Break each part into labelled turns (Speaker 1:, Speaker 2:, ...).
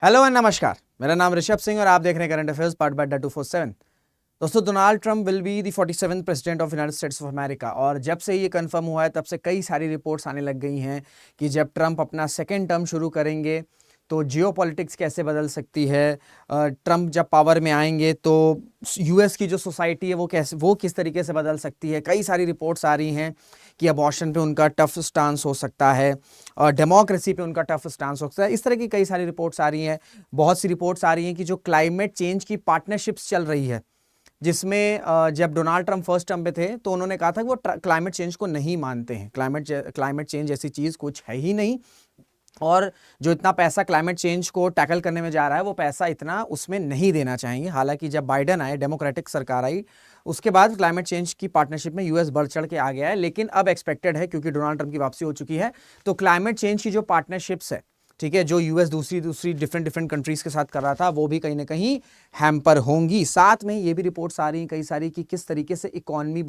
Speaker 1: Hello and नमस्कार, मेरा नाम ऋषभ सिंह और आप देख रहे हैं करंट अफेयर्स पार्ट बाय 247। दोस्तों, Donald Trump will be the 47th president of United states of America. और जब से ये कंफर्म हुआ है तब से कई सारी रिपोर्ट्स आने लग गई हैं कि जब ट्रंप अपना सेकेंड टर्म शुरू करेंगे तो जियोपॉलिटिक्स कैसे बदल सकती है। ट्रंप जब पावर में आएंगे तो यूएस की जो सोसाइटी है वो किस तरीके से बदल सकती है। कई सारी रिपोर्ट्स आ रही हैं कि अबॉर्शन पे उनका टफ स्टांस हो सकता है और डेमोक्रेसी पे उनका टफ स्टांस हो सकता है। इस तरह की कई सारी रिपोर्ट्स आ रही हैं। बहुत सी रिपोर्ट्स आ रही हैं कि जो क्लाइमेट चेंज की पार्टनरशिप्स चल रही है, जिसमें जब डोनाल्ड ट्रंप फर्स्ट टर्म पे थे तो उन्होंने कहा था कि वो क्लाइमेट चेंज को नहीं मानते हैं। क्लाइमेट चेंज जैसी चीज़ कुछ है ही नहीं, और जो इतना पैसा क्लाइमेट चेंज को टैकल करने में जा रहा है वो पैसा इतना उसमें नहीं देना चाहेंगे। हालांकि जब बाइडेन आए, डेमोक्रेटिक सरकार आई, उसके बाद क्लाइमेट चेंज की पार्टनरशिप में यूएस बढ़ चढ़ के आ गया है। लेकिन अब एक्सपेक्टेड है, क्योंकि डोनाल्ड ट्रंप की वापसी हो चुकी है, तो क्लाइमेट चेंज की जो पार्टनरशिप्स है, ठीक है, जो यूएस दूसरी डिफरेंट कंट्रीज के साथ कर रहा था, वो भी कहीं ना कहीं हैम्पर होंगी। साथ में ये भी रिपोर्ट्स आ रही हैं कई सारी कि किस तरीके से इकॉनमी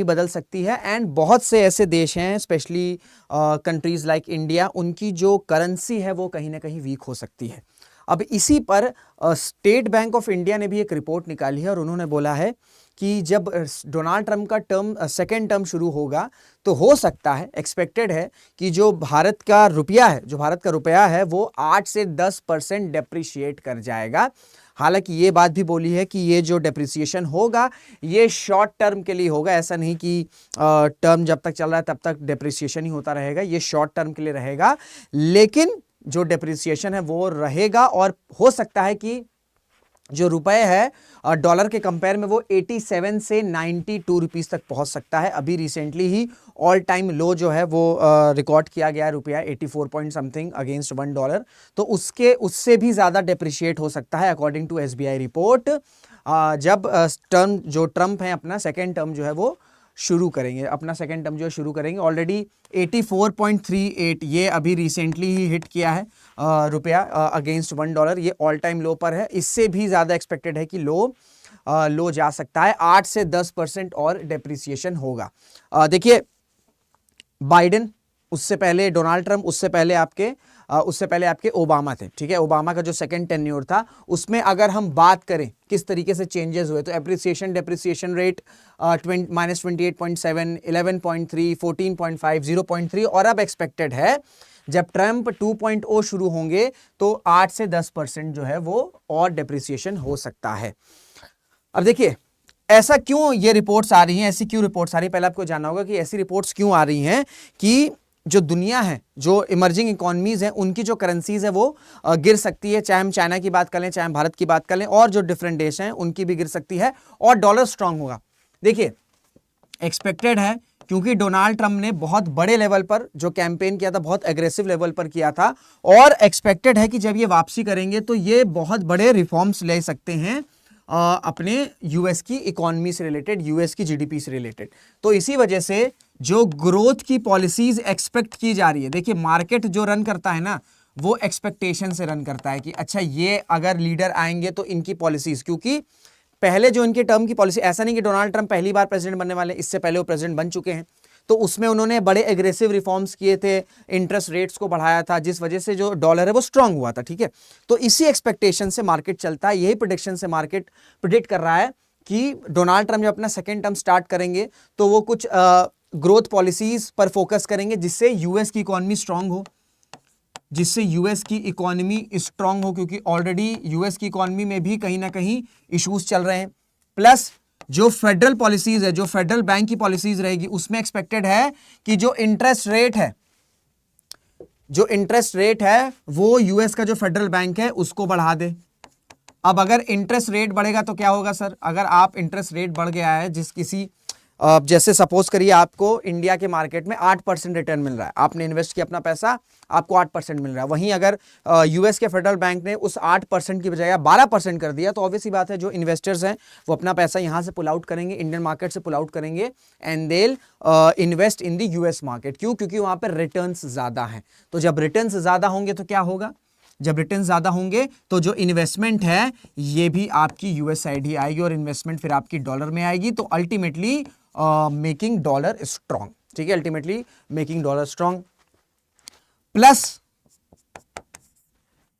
Speaker 1: बदल सकती है। एंड बहुत से ऐसे देश हैं, स्पेशली कंट्रीज लाइक इंडिया, उनकी जो करेंसी है वो कहीं ना कहीं वीक हो सकती है। अब इसी पर स्टेट बैंक ऑफ इंडिया ने भी एक रिपोर्ट निकाली है और उन्होंने बोला है कि जब डोनाल्ड ट्रंप का सेकेंड टर्म शुरू होगा तो हो सकता है, एक्सपेक्टेड है कि जो भारत का रुपया है वो 8 से 10% डेप्रिशिएट कर जाएगा। हालांकि ये बात भी बोली है कि ये जो डेप्रिसिएशन होगा ये शॉर्ट टर्म के लिए होगा। ऐसा नहीं कि टर्म जब तक चल रहा है तब तक डेप्रिसिएशन ही होता रहेगा, ये शॉर्ट टर्म के लिए रहेगा। लेकिन जो डेप्रिसिएशन है वो रहेगा और हो सकता है कि जो रुपए है डॉलर के कंपेयर में वो 87 से 92 रुपीस तक पहुंच सकता है। अभी रिसेंटली ही ऑल टाइम लो जो है वो रिकॉर्ड किया गया है, रुपया 84 पॉइंट समथिंग अगेंस्ट $1। तो उससे भी ज्यादा डेप्रिशिएट हो सकता है अकॉर्डिंग टू एसबीआई रिपोर्ट, जब ट्रंप है अपना सेकेंड टर्म जो है वो शुरू करेंगे। ऑलरेडी 84.38 ये अभी रिसेंटली ही हिट किया है रुपया अगेंस्ट $1। ये ऑल टाइम लो पर है। इससे भी ज्यादा एक्सपेक्टेड है कि लो जा सकता है। 8 से 10% और डेप्रिसिएशन होगा। देखिए, बाइडेन, उससे पहले डोनाल्ड ट्रंप, उससे पहले आपके ओबामा थे, ठीक है। ओबामा का जो सेकंड टेन्योर था उसमें अगर हम बात करें किस तरीके से चेंजेस हुए, तो डेप्रिसिएशन रेट -28.7, 11.3, 14.5, 0.3, और अब एक्सपेक्टेड है जब ट्रंप 2.0 शुरू होंगे तो 8 से 10% जो है वो और डेप्रिसिएशन हो सकता है। अब देखिए, ऐसा क्यों ये रिपोर्ट्स आ रही हैं, ऐसी क्यों रिपोर्ट्स आ रही है, पहले आपको जानना होगा कि ऐसी रिपोर्ट्स क्यों आ रही हैं कि जो दुनिया है, जो इमर्जिंग इकोनॉमीज हैं, उनकी जो करेंसीज है वो गिर सकती है। चाहे हम चाइना की बात कर लें, चाहे हम भारत की बात कर लें, और जो डिफरेंट देश हैं उनकी भी गिर सकती है और डॉलर स्ट्रांग होगा। देखिए, एक्सपेक्टेड है, क्योंकि डोनाल्ड ट्रंप ने बहुत बड़े लेवल पर जो कैंपेन किया था, बहुत एग्रेसिव लेवल पर किया था, और एक्सपेक्टेड है कि जब ये वापसी करेंगे तो ये बहुत बड़े रिफॉर्म्स ले सकते हैं अपने यूएस की इकोनॉमी से रिलेटेड, यूएस की जीडीपी से रिलेटेड। तो इसी वजह से जो ग्रोथ की पॉलिसीज एक्सपेक्ट की जा रही है, देखिए मार्केट जो रन करता है ना, वो एक्सपेक्टेशन से रन करता है कि अच्छा ये अगर लीडर आएंगे तो इनकी पॉलिसीज, क्योंकि पहले जो इनके टर्म की पॉलिसी, ऐसा नहीं कि डोनाल्ड ट्रंप पहली बार प्रेसिडेंट बनने वाले, इससे पहले वो प्रेसिडेंट बन चुके हैं, तो उसमें उन्होंने बड़े एग्रेसिव रिफॉर्म्स किए थे, इंटरेस्ट रेट्स को बढ़ाया था, जिस वजह से जो डॉलर है वो स्ट्रांग हुआ था, ठीक है। तो इसी एक्सपेक्टेशन से मार्केट चलता है, यही प्रेडिक्शन से मार्केट प्रिडिक्ट कर रहा है कि डोनाल्ड ट्रंप जब अपना सेकेंड टर्म स्टार्ट करेंगे तो वो कुछ ग्रोथ पॉलिसीज पर फोकस करेंगे जिससे यूएस की इकोनॉमी स्ट्रांग हो, क्योंकि ऑलरेडी यूएस की इकोनॉमी में भी कहीं ना कहीं इश्यूज चल रहे हैं। प्लस जो फेडरल पॉलिसीज है, जो फेडरल बैंक की पॉलिसीज रहेगी, उसमें एक्सपेक्टेड है कि जो इंटरेस्ट रेट है वो यूएस का जो फेडरल बैंक है उसको बढ़ा दे। अब अगर इंटरेस्ट रेट बढ़ेगा तो क्या होगा सर, अगर आप इंटरेस्ट रेट बढ़ गया है जैसे सपोज करिए आपको इंडिया के मार्केट में 8% रिटर्न मिल रहा है, आपने इन्वेस्ट किया अपना पैसा, आपको 8% मिल रहा है। वहीं अगर यूएस के फेडरल बैंक ने उस 8% की बजाय 12% कर दिया, तो ऑब्वियसली बात है जो इन्वेस्टर्स हैं वो अपना पैसा यहां से पुल आउट करेंगे, इंडियन मार्केट से पुल आउट करेंगे, and they'll invest in the US market. क्यों? क्योंकि वहां पर रिटर्न्स ज्यादा हैं। तो जब रिटर्न्स ज्यादा होंगे तो क्या होगा, जब रिटर्न ज्यादा होंगे तो जो इन्वेस्टमेंट है ये भी आपकी यूएस साइड ही आएगी और इन्वेस्टमेंट फिर आपकी डॉलर में आएगी, तो अल्टीमेटली मेकिंग डॉलर स्ट्रांग, ठीक है, ultimately making dollar strong. Plus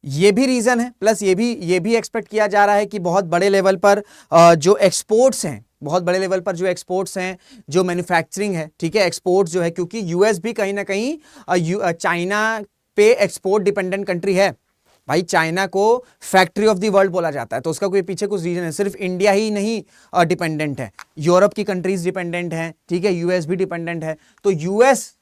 Speaker 1: ये भी रीजन है, प्लस ये भी एक्सपेक्ट किया जा रहा है कि बहुत बड़े लेवल पर जो एक्सपोर्ट्स हैं, बहुत बड़े लेवल पर जो एक्सपोर्ट्स हैं, जो मैन्युफैक्चरिंग है, ठीक है, एक्सपोर्ट्स जो है, क्योंकि यूएस भी कहीं ना कहीं चाइना पे एक्सपोर्ट डिपेंडेंट कंट्री है भाई। चाइना को फैक्ट्री ऑफ द वर्ल्ड बोला जाता है, तो उसका कोई पीछे कुछ रीजन है। सिर्फ इंडिया ही नहीं डिपेंडेंट है, यूरोप की कंट्रीज डिपेंडेंट है, ठीक है, यूएस भी डिपेंडेंट है। तो यूएस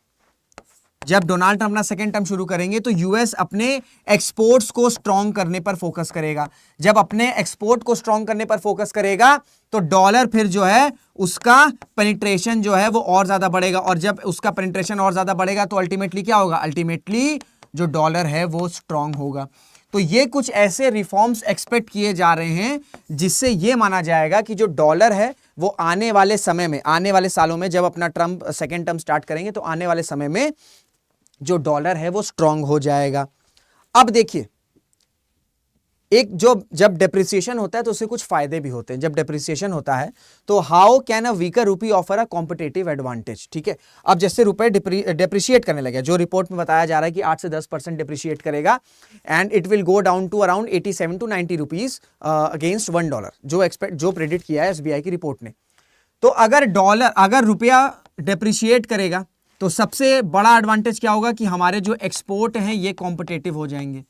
Speaker 1: जब डोनाल्ड ट्रंप अपना सेकेंड टर्म शुरू करेंगे तो यूएस अपने एक्सपोर्ट्स को स्ट्रॉन्ग करने पर फोकस करेगा। जब अपने एक्सपोर्ट को स्ट्रॉन्ग करने पर फोकस करेगा तो डॉलर फिर जो है उसका पेनिट्रेशन जो है वो और ज्यादा बढ़ेगा, और जब उसका पेनिट्रेशन और ज्यादा बढ़ेगा तो अल्टीमेटली क्या होगा, अल्टीमेटली जो डॉलर है वो स्ट्रॉन्ग होगा। तो ये कुछ ऐसे रिफॉर्म्स एक्सपेक्ट किए जा रहे हैं जिससे ये माना जाएगा कि जो डॉलर है वो आने वाले समय में, आने वाले सालों में, जब अपना ट्रंप सेकेंड टर्म स्टार्ट करेंगे तो आने वाले समय में जो डॉलर है वो स्ट्रांग हो जाएगा। अब देखिए, एक जब डेप्रिसिएशन होता है तो उससे कुछ फायदे भी होते हैं। जब डेप्रिसिएशन होता है तो हाउ कैन अ वीकर रूपी ऑफर अ कॉम्पिटेटिव एडवांटेज, ठीक है। अब जैसे रुपए डेप्रिशिएट करने लगे, जो रिपोर्ट में बताया जा रहा है कि 8 से 10% डेप्रिशिएट करेगा and it will go down to around 87 to 90 rupees against $1, जो प्रेडिक्ट किया है एसबीआई की रिपोर्ट ने। तो अगर रुपया डेप्रिशिएट करेगा तो सबसे बड़ा एडवांटेज क्या होगा कि हमारे जो एक्सपोर्ट हैं ये कॉम्पिटेटिव हो जाएंगे,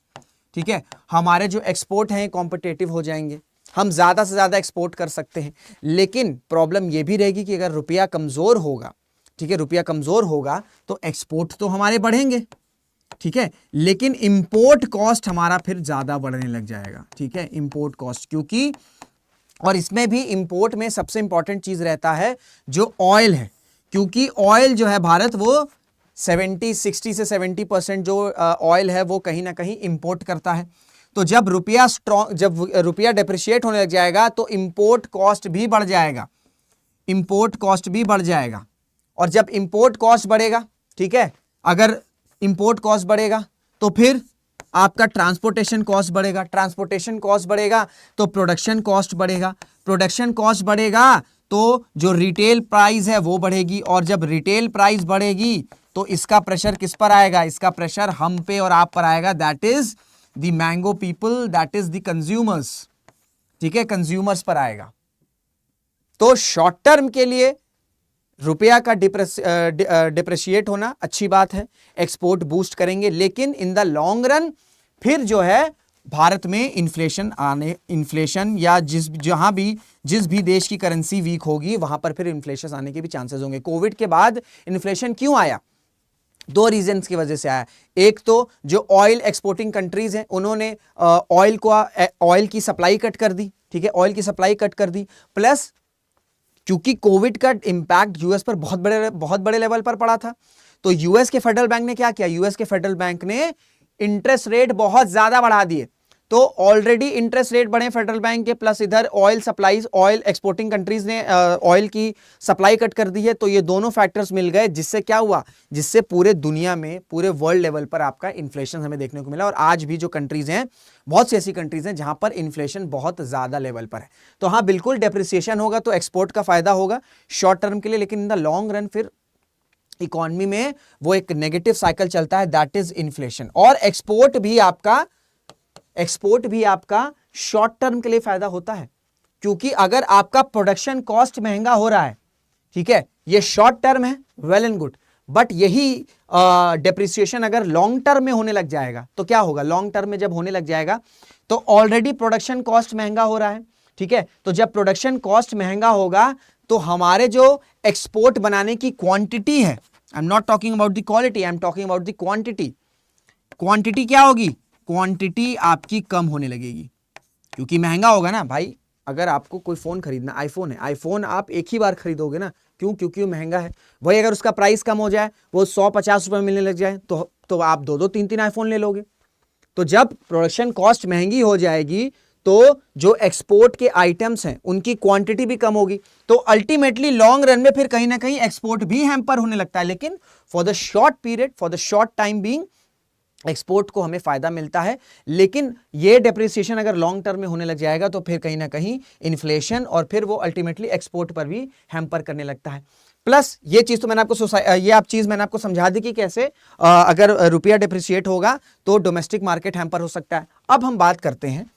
Speaker 1: ठीक है, हमारे जो एक्सपोर्ट हैं कॉम्पिटेटिव हो जाएंगे, हम ज्यादा से ज्यादा एक्सपोर्ट कर सकते हैं। लेकिन प्रॉब्लम ये भी रहेगी कि अगर रुपया कमजोर होगा, ठीक है, रुपया कमजोर होगा तो एक्सपोर्ट तो हमारे बढ़ेंगे, ठीक है, लेकिन इंपोर्ट कॉस्ट हमारा फिर ज्यादा बढ़ने लग जाएगा, ठीक है, इंपोर्ट कॉस्ट, क्योंकि और इसमें भी इंपोर्ट में सबसे इंपॉर्टेंट चीज रहता है जो ऑयल है, क्योंकि ऑयल जो है भारत वो 60 से 70% जो ऑयल है वो कहीं ना कहीं इंपोर्ट करता है। तो जब रुपया डेप्रिशिएट होने लग जाएगा तो इंपोर्ट कॉस्ट भी बढ़ जाएगा, इंपोर्ट कॉस्ट भी बढ़ जाएगा। और जब इंपोर्ट कॉस्ट बढ़ेगा, ठीक है, अगर इंपोर्ट कॉस्ट बढ़ेगा तो फिर आपका ट्रांसपोर्टेशन कॉस्ट बढ़ेगा, ट्रांसपोर्टेशन कॉस्ट बढ़ेगा तो प्रोडक्शन कॉस्ट बढ़ेगा, प्रोडक्शन कॉस्ट बढ़ेगा तो जो रिटेल प्राइस है वो बढ़ेगी, और जब रिटेल प्राइस बढ़ेगी तो इसका प्रेशर किस पर आएगा, इसका प्रेशर हम पे और आप पर आएगा, that is the mango people, that is the consumers, ठीक है, कंज्यूमर्स पर आएगा। तो शॉर्ट टर्म के लिए रुपया का डिप्रिशिएट होना अच्छी बात है, एक्सपोर्ट बूस्ट करेंगे, लेकिन इन द लॉन्ग रन फिर जो है भारत में इन्फ्लेशन या जिस भी देश की करेंसी वीक होगी वहां पर फिर इन्फ्लेशन आने के भी चांसेस होंगे। कोविड के बाद इन्फ्लेशन क्यों आया, 2 रीजंस की वजह से आया। एक तो जो ऑयल एक्सपोर्टिंग कंट्रीज हैं उन्होंने ऑयल की सप्लाई कट कर दी, ठीक है, ऑयल की सप्लाई कट कर दी, प्लस क्योंकि कोविड का इंपैक्ट यूएस पर बहुत बड़े लेवल पर पड़ा था, तो यूएस के फेडरल बैंक ने क्या किया, यूएस के फेडरल बैंक ने इंटरेस्ट रेट बहुत ज्यादा बढ़ा दिए। तो ऑलरेडी इंटरेस्ट रेट बढ़े फेडरल बैंक के, प्लस इधर ऑयल एक्सपोर्टिंग कंट्रीज ने ऑयल की सप्लाई कट कर दी है, तो ये दोनों फैक्टर्स मिल गए, जिससे क्या हुआ, जिससे पूरे दुनिया में, पूरे वर्ल्ड लेवल पर आपका इन्फ्लेशन हमें देखने को मिला। और आज भी जो कंट्रीज हैं, बहुत सी ऐसी कंट्रीज हैं जहां पर इन्फ्लेशन बहुत ज्यादा लेवल पर है। तो हाँ, बिल्कुल डेप्रिसिएशन होगा तो एक्सपोर्ट का फायदा होगा शॉर्ट टर्म के लिए, लेकिन इन द लॉन्ग रन फिर इकोनॉमी में वो एक नेगेटिव साइकिल चलता है, दैट इज इन्फ्लेशन। और एक्सपोर्ट भी आपका शॉर्ट टर्म के लिए फायदा होता है, क्योंकि अगर आपका प्रोडक्शन कॉस्ट महंगा हो रहा है, ठीक है, ये शॉर्ट टर्म है, वेल एंड गुड, बट यही डेप्रिसिएशन अगर लॉन्ग टर्म में होने लग जाएगा तो क्या होगा, लॉन्ग टर्म में जब होने लग जाएगा तो ऑलरेडी प्रोडक्शन कॉस्ट महंगा हो रहा है, ठीक है, तो जब प्रोडक्शन कॉस्ट महंगा होगा तो हमारे जो एक्सपोर्ट बनाने की क्वांटिटी है, I am not talking about the quality, I am talking about the quantity, quantity क्या होगी, क्वांटिटी आपकी कम होने लगेगी, क्योंकि महंगा होगा ना भाई। अगर आपको कोई फोन खरीदना, आईफोन है, आईफोन आप एक ही बार खरीदोगे ना, क्योंकि वो महंगा है। वही अगर उसका प्राइस कम हो जाए, वो 150 रुपए मिलने लग जाए, तो आप 2-2, 3-3 आईफोन ले लोगे। तो जब प्रोडक्शन कॉस्ट महंगी हो जाएगी तो जो एक्सपोर्ट के आइटम्स हैं उनकी क्वांटिटी भी कम होगी, तो अल्टीमेटली लॉन्ग रन में फिर कहीं ना कहीं एक्सपोर्ट भी हैम्पर होने लगता है। लेकिन for the short period, for the short time being, export को हमें फायदा मिलता है, लेकिन ये डेप्रिसिएशन अगर लॉन्ग टर्म में होने लग जाएगा तो फिर कहीं ना कहीं इन्फ्लेशन और फिर वो अल्टीमेटली एक्सपोर्ट पर भी हैम्पर करने लगता है। प्लस ये चीज तो मैंने आपको ये चीज मैंने आपको समझा दी कि कैसे अगर रुपया डिप्रिशिएट होगा तो डोमेस्टिक मार्केट हैम्पर हो सकता है। अब हम बात करते हैं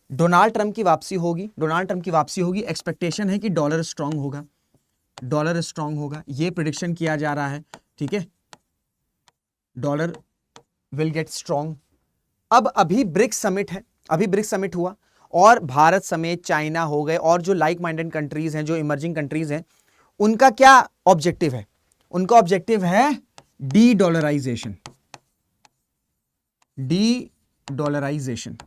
Speaker 1: डोनाल्ड ट्रंप की वापसी होगी। डोनाल्ड ट्रंप की वापसी होगी, एक्सपेक्टेशन है कि डॉलर स्ट्रांग होगा, डॉलर स्ट्रांग होगा, ये प्रिडिक्शन किया जा रहा है, ठीक है, डॉलर विल गेट स्ट्रांग। अब अभी ब्रिक्स समिट है, अभी ब्रिक्स समिट हुआ और भारत समेत चाइना हो गए और जो लाइक माइंडेड कंट्रीज हैं, जो इमर्जिंग कंट्रीज हैं, उनका क्या ऑब्जेक्टिव है? उनका ऑब्जेक्टिव है de dollarization. De dollarization,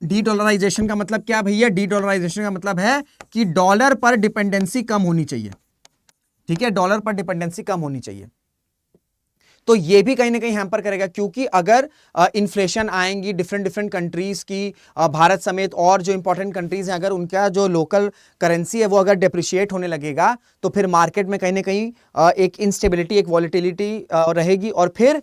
Speaker 1: de dollarization का मतलब क्या भैया? डी डॉलराइजेशन का मतलब है कि डॉलर पर डिपेंडेंसी कम होनी चाहिए, ठीक है, डॉलर पर डिपेंडेंसी कम होनी चाहिए। तो ये भी कहीं ना कहीं हैम्पर करेगा, क्योंकि अगर इन्फ्लेशन आएंगी डिफरेंट कंट्रीज की, भारत समेत और जो इंपॉर्टेंट कंट्रीज हैं, अगर उनका जो लोकल करेंसी है वो अगर डेप्रिशिएट होने लगेगा तो फिर मार्केट में कहीं ना कहीं एक इंस्टेबिलिटी, एक वॉलेटिलिटी रहेगी और फिर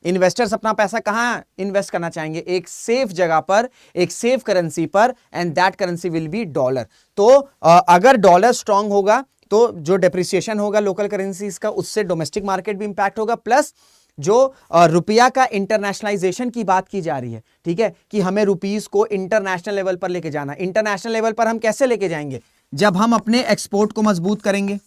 Speaker 1: इन्वेस्टर्स अपना पैसा कहां इन्वेस्ट करना चाहेंगे? एक सेफ जगह पर, एक सेफ करेंसी पर, and that currency will be dollar. तो अगर डॉलर स्ट्रांग होगा तो जो डेप्रिसिएशन होगा लोकल करेंसीज का, उससे डोमेस्टिक मार्केट भी इंपैक्ट होगा। प्लस जो रुपया का इंटरनेशनलाइजेशन की बात की जा रही है, ठीक है, कि हमें रुपीस को इंटरनेशनल लेवल पर लेके जाना। इंटरनेशनल लेवल पर हम कैसे लेके जाएंगे? जब हम अपने एक्सपोर्ट को मजबूत करेंगे।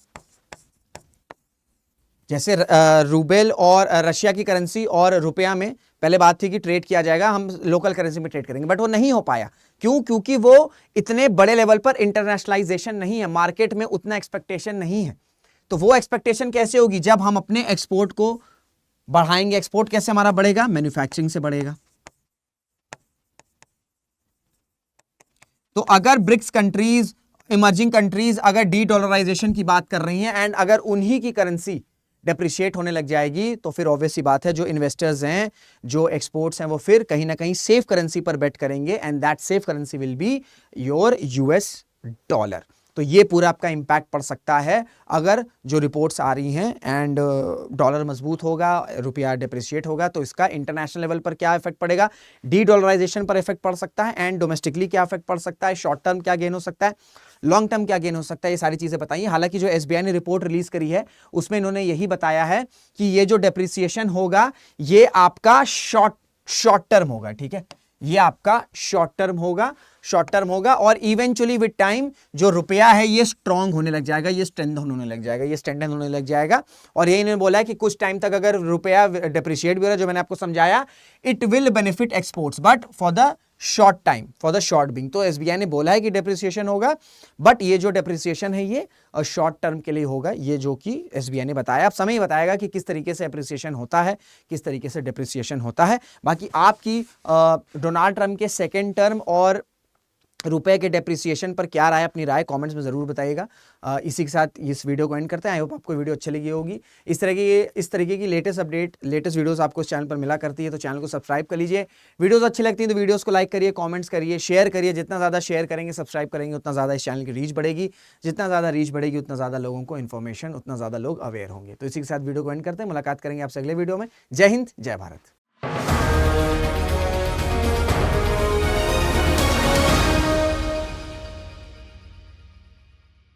Speaker 1: जैसे रूबेल और रशिया की करेंसी और रुपया में पहले बात थी कि ट्रेड किया जाएगा, हम लोकल करेंसी में ट्रेड करेंगे, बट वो नहीं हो पाया। क्यों? क्योंकि वो इतने बड़े लेवल पर इंटरनेशनलाइजेशन नहीं है, मार्केट में उतना एक्सपेक्टेशन नहीं है। तो वो एक्सपेक्टेशन कैसे होगी? जब हम अपने एक्सपोर्ट को बढ़ाएंगे। एक्सपोर्ट कैसे हमारा बढ़ेगा? मैन्युफैक्चरिंग से बढ़ेगा। तो अगर ब्रिक्स कंट्रीज, इमर्जिंग कंट्रीज अगर डी डॉलराइजेशन की बात कर रही हैं एंड अगर उन्हीं की करेंसी डेप्रिशिएट होने लग जाएगी, तो फिर ऑब्वियस सी बात है जो इन्वेस्टर्स हैं, जो एक्सपोर्ट्स हैं, वो फिर कहीं ना कहीं सेफ करेंसी पर बेट करेंगे and that safe currency will be your US dollar. तो ये पूरा आपका इंपैक्ट पड़ सकता है अगर जो रिपोर्ट्स आ रही हैं एंड डॉलर मजबूत होगा, रुपया डिप्रिशिएट होगा, तो इसका इंटरनेशनल लेवल पर क्या इफेक्ट पड़ेगा? डी डॉलराइजेशन पर इफेक्ट पड़ सकता है एंड डोमेस्टिकली क्या इफेक्ट पड़ सकता है, शॉर्ट टर्म क्या गेन हो सकता है, लॉन्ग टर्म क्या गेन हो सकता है, ये सारी चीजें बताइए। हालांकि जो एसबीआई ने रिपोर्ट रिलीज करी है उसमें इन्होंने यही बताया है कि ये जो डेप्रिसिएशन होगा ये आपका शॉर्ट टर्म होगा, ठीक है, ये आपका शॉर्ट टर्म होगा और इवेंचुअली विद टाइम जो रुपया है ये स्ट्रांग होने लग जाएगा, ये स्ट्रेंथन होने लग जाएगा। और यही इन्होंने बोला है कि कुछ टाइम तक अगर रुपया डिप्रिशिएट भी हो रहा है, जो मैंने आपको समझाया, it will benefit exports but for the short time, for the short being. तो एसबीआई ने बोला है कि डेप्रिसिएशन होगा, बट ये जो डेप्रिसिएशन है ये शॉर्ट टर्म के लिए होगा, ये जो कि एसबीआई ने बताया। अब समय बताएगा कि किस तरीके से एप्रिसिएशन होता है, किस तरीके से डेप्रिसिएशन होता है। बाकी आपकी डोनाल्ड ट्रंप के सेकेंड टर्म और रुपए के डेप्रिसिएशन पर क्या राय, अपनी राय कमेंट्स में जरूर बताइएगा। इसी के साथ इस वीडियो को एंड करते हैं। आई होप आपको वीडियो अच्छी लगी होगी। इस तरीके की लेटेस्ट अपडेट, लेटेस्ट वीडियोस आपको इस चैनल पर मिला करती है, तो चैनल को सब्सक्राइब कर लीजिए। वीडियोस अच्छी लगती हैं तो वीडियोस को लाइक करिए, कमेंट्स करिए, शेयर करिए। जितना ज़्यादा शेयर करेंगे, सब्सक्राइब करेंगे, उतना ज़्यादा इस चैनल की रीच बढ़ेगी। जितना ज़्यादा रीच बढ़ेगी उतना ज़्यादा लोगों को इन्फॉर्मेशन, उतना ज़्यादा लोग अवेयर होंगे। तो इसी के साथ वीडियो को एंड करते हैं। मुलाकात करेंगे आपसे अगले वीडियो में। जय हिंद, जय भारत।